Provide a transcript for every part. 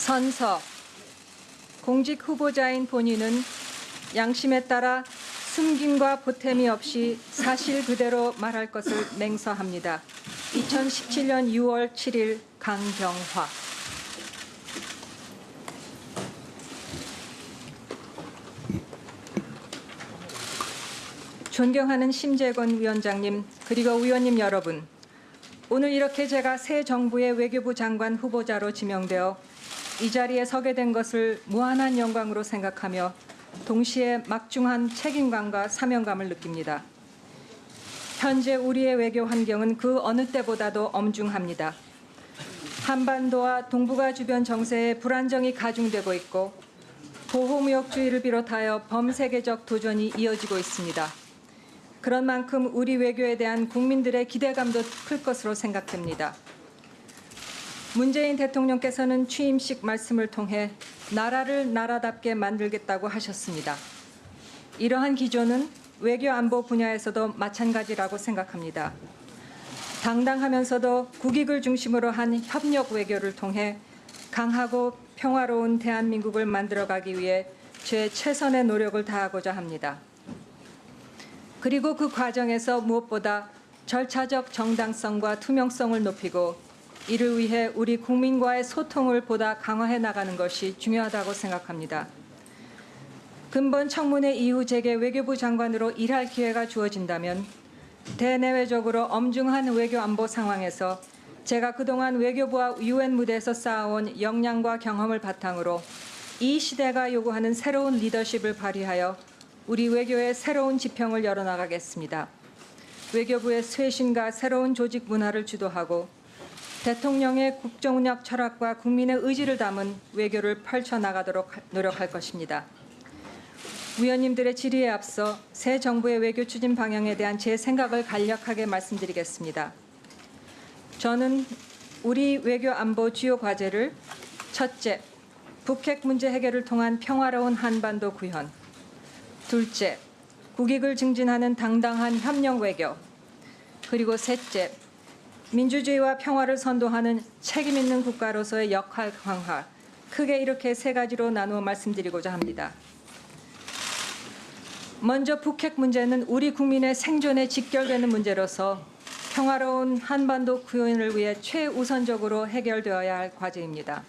선서. 공직 후보자인 본인은 양심에 따라 숨김과 보탬이 없이 사실 그대로 말할 것을 맹서합니다. 2017년 6월 7일 강병화. 존경하는 심재권 위원장님, 그리고 위원님 여러분, 오늘 이렇게 제가 새 정부의 외교부 장관 후보자로 지명되어 이 자리에 서게 된 것을 무한한 영광으로 생각하며 동시에 막중한 책임감과 사명감을 느낍니다. 현재 우리의 외교 환경은 그 어느 때보다도 엄중합니다. 한반도와 동북아 주변 정세에 불안정이 가중되고 있고 보호무역주의를 비롯하여 범세계적 도전이 이어지고 있습니다. 그런 만큼 우리 외교에 대한 국민들의 기대감도 클 것으로 생각됩니다. 문재인 대통령께서는 취임식 말씀을 통해 나라를 나라답게 만들겠다고 하셨습니다. 이러한 기조는 외교 안보 분야에서도 마찬가지라고 생각합니다. 당당하면서도 국익을 중심으로 한 협력 외교를 통해 강하고 평화로운 대한민국을 만들어가기 위해 제 최선의 노력을 다하고자 합니다. 그리고 그 과정에서 무엇보다 절차적 정당성과 투명성을 높이고 이를 위해 우리 국민과의 소통을 보다 강화해 나가는 것이 중요하다고 생각합니다. 근본 청문회 이후 제게 외교부 장관으로 일할 기회가 주어진다면 대내외적으로 엄중한 외교 안보 상황에서 제가 그동안 외교부와 UN 무대에서 쌓아온 역량과 경험을 바탕으로 이 시대가 요구하는 새로운 리더십을 발휘하여 우리 외교의 새로운 지평을 열어나가겠습니다. 외교부의 쇄신과 새로운 조직 문화를 주도하고 대통령의 국정운영 철학과 국민의 의지를 담은 외교를 펼쳐나가도록 노력할 것입니다. 위원님들의 질의에 앞서 새 정부의 외교 추진 방향에 대한 제 생각을 간략하게 말씀드리겠습니다. 저는 우리 외교 안보 주요 과제를 첫째, 북핵 문제 해결을 통한 평화로운 한반도 구현. 둘째, 국익을 증진하는 당당한 협력 외교. 그리고 셋째, 민주주의와 평화를 선도하는 책임 있는 국가로서의 역할 강화. 크게 이렇게 세 가지로 나누어 말씀드리고자 합니다. 먼저 북핵 문제는 우리 국민의 생존에 직결되는 문제로서 평화로운 한반도 구현을 위해 최우선적으로 해결되어야 할 과제입니다.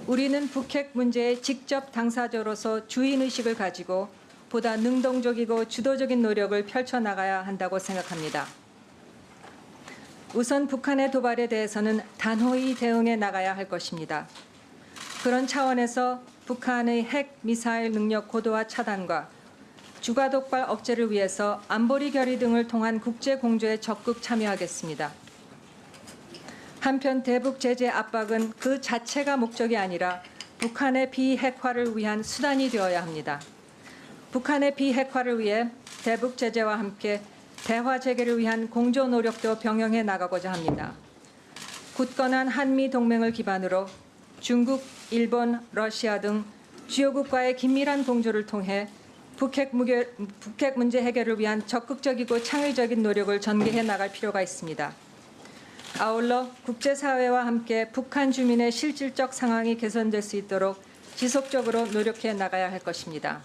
우리는 북핵 문제의 직접 당사자로서 주인의식을 가지고 보다 능동적이고 주도적인 노력을 펼쳐나가야 한다고 생각합니다. 우선 북한의 도발에 대해서는 단호히 대응해 나가야 할 것입니다. 그런 차원에서 북한의 핵, 미사일 능력 고도화 차단과 주가 독발 억제를 위해서 안보리 결의 등을 통한 국제 공조에 적극 참여하겠습니다. 한편 대북 제재 압박은 그 자체가 목적이 아니라 북한의 비핵화를 위한 수단이 되어야 합니다. 북한의 비핵화를 위해 대북 제재와 함께 대화 재개를 위한 공조 노력도 병행해 나가고자 합니다. 굳건한 한미 동맹을 기반으로 중국, 일본, 러시아 등 주요국과의 긴밀한 공조를 통해 북핵 문제 해결을 위한 적극적이고 창의적인 노력을 전개해 나갈 필요가 있습니다. 아울러 국제사회와 함께 북한 주민의 실질적 상황이 개선될 수 있도록 지속적으로 노력해 나가야 할 것입니다.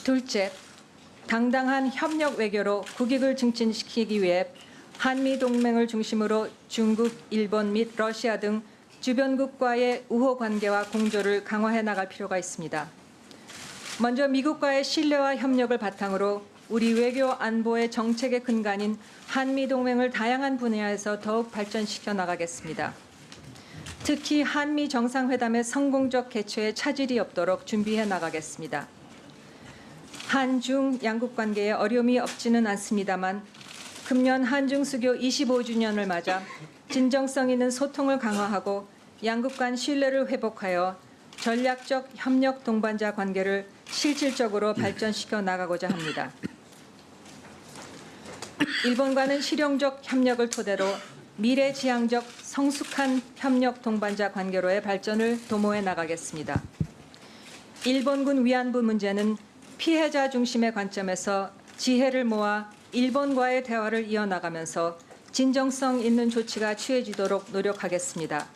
둘째, 당당한 협력 외교로 국익을 증진시키기 위해 한미 동맹을 중심으로 중국, 일본 및 러시아 등 주변국과의 우호 관계와 공조를 강화해 나갈 필요가 있습니다. 먼저 미국과의 신뢰와 협력을 바탕으로 우리 외교 안보의 정책의 근간인 한미 동맹을 다양한 분야에서 더욱 발전시켜 나가겠습니다. 특히 한미 정상회담의 성공적 개최에 차질이 없도록 준비해 나가겠습니다. 한중 양국 관계에 어려움이 없지는 않습니다만 금년 한중 수교 25주년을 맞아 진정성 있는 소통을 강화하고 양국 간 신뢰를 회복하여 전략적 협력 동반자 관계를 실질적으로 발전시켜 나가고자 합니다. 일본과는 실용적 협력을 토대로 미래지향적 성숙한 협력 동반자 관계로의 발전을 도모해 나가겠습니다. 일본군 위안부 문제는 피해자 중심의 관점에서 지혜를 모아 일본과의 대화를 이어나가면서 진정성 있는 조치가 취해지도록 노력하겠습니다.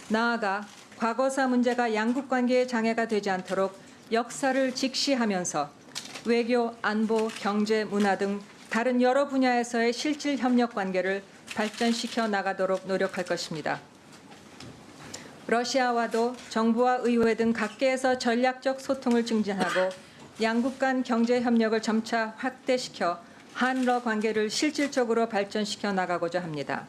나아가 과거사 문제가 양국 관계의 장애가 되지 않도록 역사를 직시하면서 외교, 안보, 경제, 문화 등 다른 여러 분야에서의 실질 협력 관계를 발전시켜 나가도록 노력할 것입니다. 러시아와도 정부와 의회 등 각계에서 전략적 소통을 증진하고 양국 간 경제 협력을 점차 확대시켜 한러 관계를 실질적으로 발전시켜 나가고자 합니다.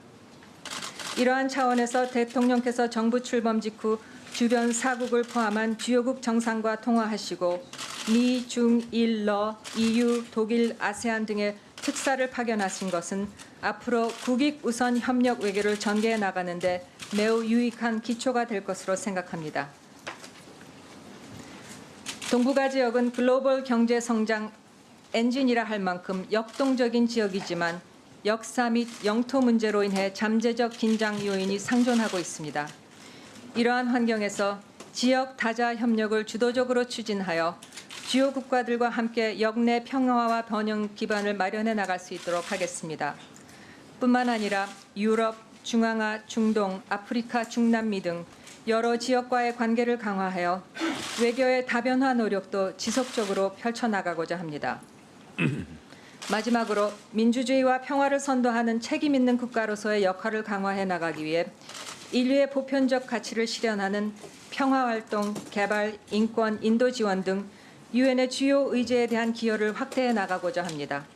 이러한 차원에서 대통령께서 정부 출범 직후 주변 4국을 포함한 주요국 정상과 통화하시고 미, 중, 일, 러, EU, 독일, 아세안 등의 특사를 파견하신 것은 앞으로 국익 우선 협력 외교를 전개해 나가는 데 매우 유익한 기초가 될 것으로 생각합니다. 동북아 지역은 글로벌 경제 성장 엔진이라 할 만큼 역동적인 지역이지만 역사 및 영토 문제로 인해 잠재적 긴장 요인이 상존하고 있습니다. 이러한 환경에서 지역 다자 협력을 주도적으로 추진하여 주요 국가들과 함께 역내 평화와 번영 기반을 마련해 나갈 수 있도록 하겠습니다. 뿐만 아니라 유럽, 중앙아, 중동, 아프리카, 중남미 등 여러 지역과의 관계를 강화하여 외교의 다변화 노력도 지속적으로 펼쳐나가고자 합니다. 마지막으로 민주주의와 평화를 선도하는 책임 있는 국가로서의 역할을 강화해 나가기 위해 인류의 보편적 가치를 실현하는 평화활동, 개발, 인권, 인도 지원 등 유엔의 주요 의제에 대한 기여를 확대해 나가고자 합니다.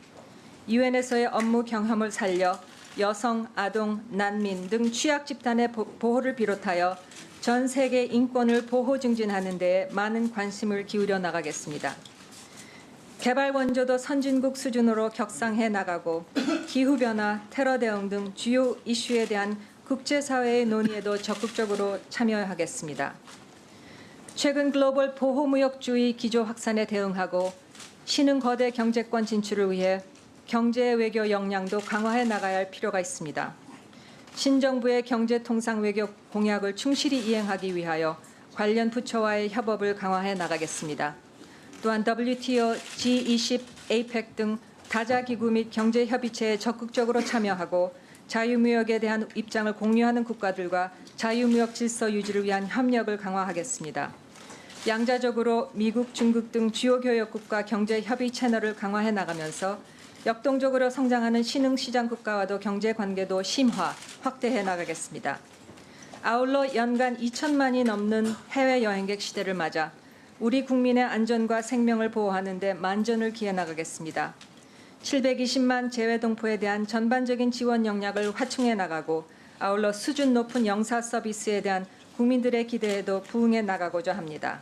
유엔에서의 업무 경험을 살려 여성, 아동, 난민 등 취약 집단의 보호를 비롯하여 전 세계 인권을 보호 증진하는 데에 많은 관심을 기울여 나가겠습니다. 개발 원조도 선진국 수준으로 격상해 나가고 기후변화, 테러 대응 등 주요 이슈에 대한 국제사회의 논의에도 적극적으로 참여하겠습니다. 최근 글로벌 보호무역주의 기조 확산에 대응하고 신흥 거대 경제권 진출을 위해 경제 외교 역량도 강화해 나가야 할 필요가 있습니다. 신정부의 경제통상 외교 공약을 충실히 이행하기 위하여 관련 부처와의 협업을 강화해 나가겠습니다. 또한 WTO, G20, APEC 등 다자기구 및 경제협의체에 적극적으로 참여하고 자유무역에 대한 입장을 공유하는 국가들과 자유무역 질서 유지를 위한 협력을 강화하겠습니다. 양자적으로 미국, 중국 등 주요 교역국과 경제협의 채널을 강화해 나가면서 역동적으로 성장하는 신흥시장 국가와도 경제관계도 심화, 확대해 나가겠습니다. 아울러 연간 2천만이 넘는 해외여행객 시대를 맞아 우리 국민의 안전과 생명을 보호하는 데 만전을 기해 나가겠습니다. 720만 재외동포에 대한 전반적인 지원 역량을 확충해 나가고 아울러 수준 높은 영사 서비스에 대한 국민들의 기대에도 부응해 나가고자 합니다.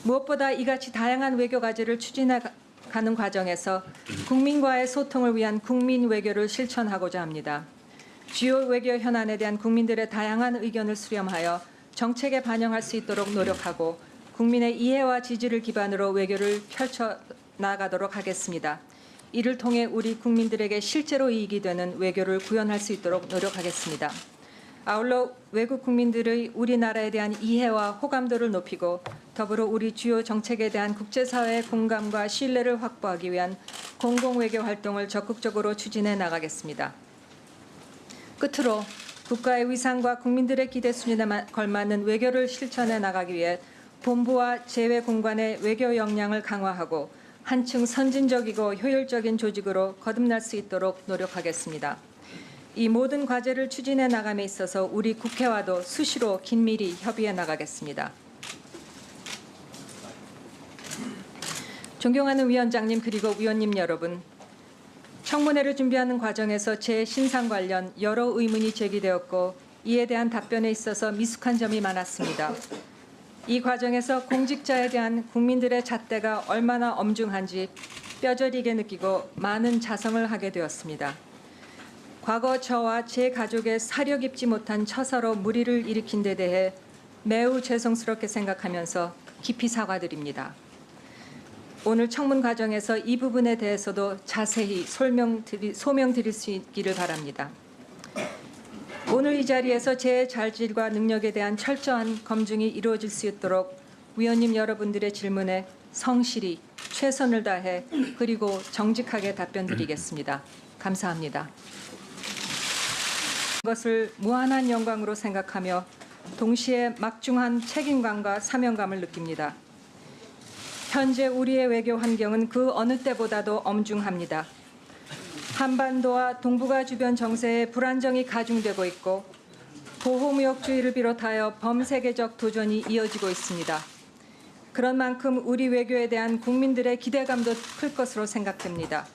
무엇보다 이같이 다양한 외교 과제를 추진해가는 과정에서 국민과의 소통을 위한 국민 외교를 실천하고자 합니다. 주요 외교 현안에 대한 국민들의 다양한 의견을 수렴하여 정책에 반영할 수 있도록 노력하고 국민의 이해와 지지를 기반으로 외교를 펼쳐 나가도록 하겠습니다. 이를 통해 우리 국민들에게 실제로 이익이 되는 외교를 구현할 수 있도록 노력하겠습니다. 아울러 외국 국민들의 우리나라에 대한 이해와 호감도를 높이고 더불어 우리 주요 정책에 대한 국제사회의 공감과 신뢰를 확보하기 위한 공공외교 활동을 적극적으로 추진해 나가겠습니다. 끝으로 국가의 위상과 국민들의 기대 수준에 걸맞는 외교를 실천해 나가기 위해 본부와 제외 공간의 외교 역량을 강화하고 한층 선진적이고 효율적인 조직으로 거듭날 수 있도록 노력하겠습니다. 이 모든 과제를 추진해 나감에 있어서 우리 국회와도 수시로 긴밀히 협의해 나가겠습니다. 존경하는 위원장님 그리고 위원님 여러분, 청문회를 준비하는 과정에서 제 신상 관련 여러 의문이 제기되었고 이에 대한 답변에 있어서 미숙한 점이 많았습니다. 이 과정에서 공직자에 대한 국민들의 잣대가 얼마나 엄중한지 뼈저리게 느끼고 많은 자성을 하게 되었습니다. 과거 저와 제 가족의 사려 깊지 못한 처사로 무리를 일으킨 데 대해 매우 죄송스럽게 생각하면서 깊이 사과드립니다. 오늘 청문 과정에서 이 부분에 대해서도 자세히 소명드릴 수 있기를 바랍니다. 오늘 이 자리에서 제 잘질과 능력에 대한 철저한 검증이 이루어질 수 있도록 위원님 여러분들의 질문에 성실히 최선을 다해 그리고 정직하게 답변드리겠습니다. 감사합니다. 것을 무한한 영광으로 생각하며 동시에 막중한 책임감과 사명감을 느낍니다. 현재 우리의 외교 환경은 그 어느 때보다도 엄중합니다. 한반도와 동북아 주변 정세에 불안정이 가중되고 있고 보호무역주의를 비롯하여 범세계적 도전이 이어지고 있습니다. 그런 만큼 우리 외교에 대한 국민들의 기대감도 클 것으로 생각됩니다.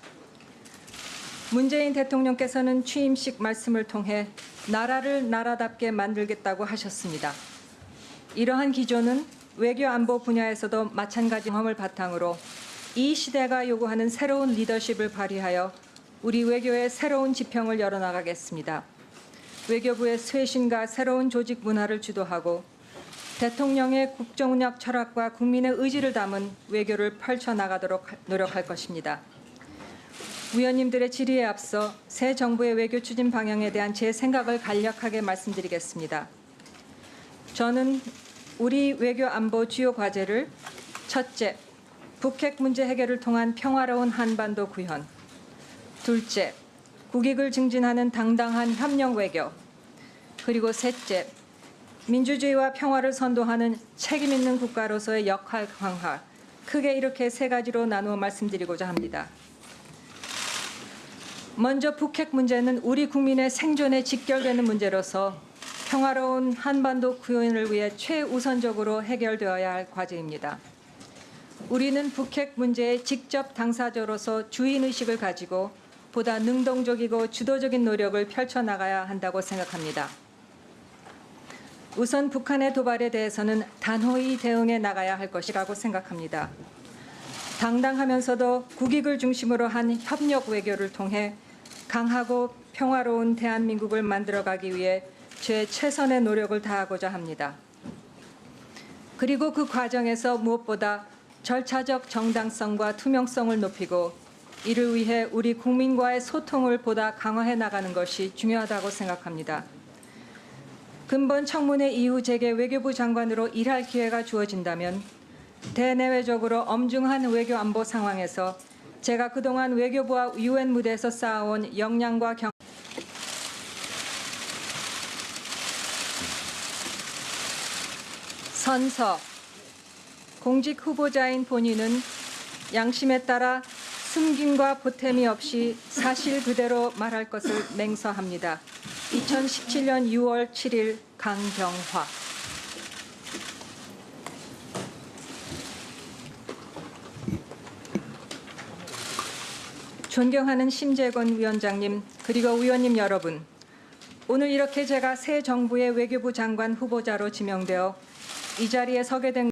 문재인 대통령께서는 취임식 말씀을 통해 나라를 나라답게 만들겠다고 하셨습니다. 이러한 기조는 외교 안보 분야에서도 마찬가지 경험을 바탕으로 이 시대가 요구하는 새로운 리더십을 발휘하여 우리 외교의 새로운 지평을 열어나가겠습니다. 외교부의 쇄신과 새로운 조직 문화를 주도하고 대통령의 국정운영 철학과 국민의 의지를 담은 외교를 펼쳐나가도록 노력할 것입니다. 위원님들의 질의에 앞서 새 정부의 외교 추진 방향에 대한 제 생각을 간략하게 말씀드리겠습니다. 저는 우리 외교 안보 주요 과제를 첫째, 북핵 문제 해결을 통한 평화로운 한반도 구현, 둘째, 국익을 증진하는 당당한 협력 외교, 그리고 셋째, 민주주의와 평화를 선도하는 책임 있는 국가로서의 역할 강화, 크게 이렇게 세 가지로 나누어 말씀드리고자 합니다. 먼저 북핵 문제는 우리 국민의 생존에 직결되는 문제로서 평화로운 한반도 구현을 위해 최우선적으로 해결되어야 할 과제입니다. 우리는 북핵 문제의 직접 당사자로서 주인의식을 가지고 보다 능동적이고 주도적인 노력을 펼쳐나가야 한다고 생각합니다. 우선 북한의 도발에 대해서는 단호히 대응해 나가야 할 것이라고 생각합니다. 당당하면서도 국익을 중심으로 한 협력 외교를 통해 강하고 평화로운 대한민국을 만들어가기 위해 제 최선의 노력을 다하고자 합니다. 그리고 그 과정에서 무엇보다 절차적 정당성과 투명성을 높이고 이를 위해 우리 국민과의 소통을 보다 강화해 나가는 것이 중요하다고 생각합니다. 근본 청문회 이후 제게 외교부 장관으로 일할 기회가 주어진다면 대내외적으로 엄중한 외교 안보 상황에서 제가 그동안 외교부와 UN 무대에서 쌓아온 역량과 선서, 공직 후보자인 본인은 양심에 따라 숨김과 보탬이 없이 사실 그대로 말할 것을 맹서합니다. 2017년 6월 7일 강경화. 존경하는 심재건 위원장님, 그리고 위원님 여러분, 오늘 이렇게 제가 새 정부의 외교부 장관 후보자로 지명되어 이 자리에 서게 된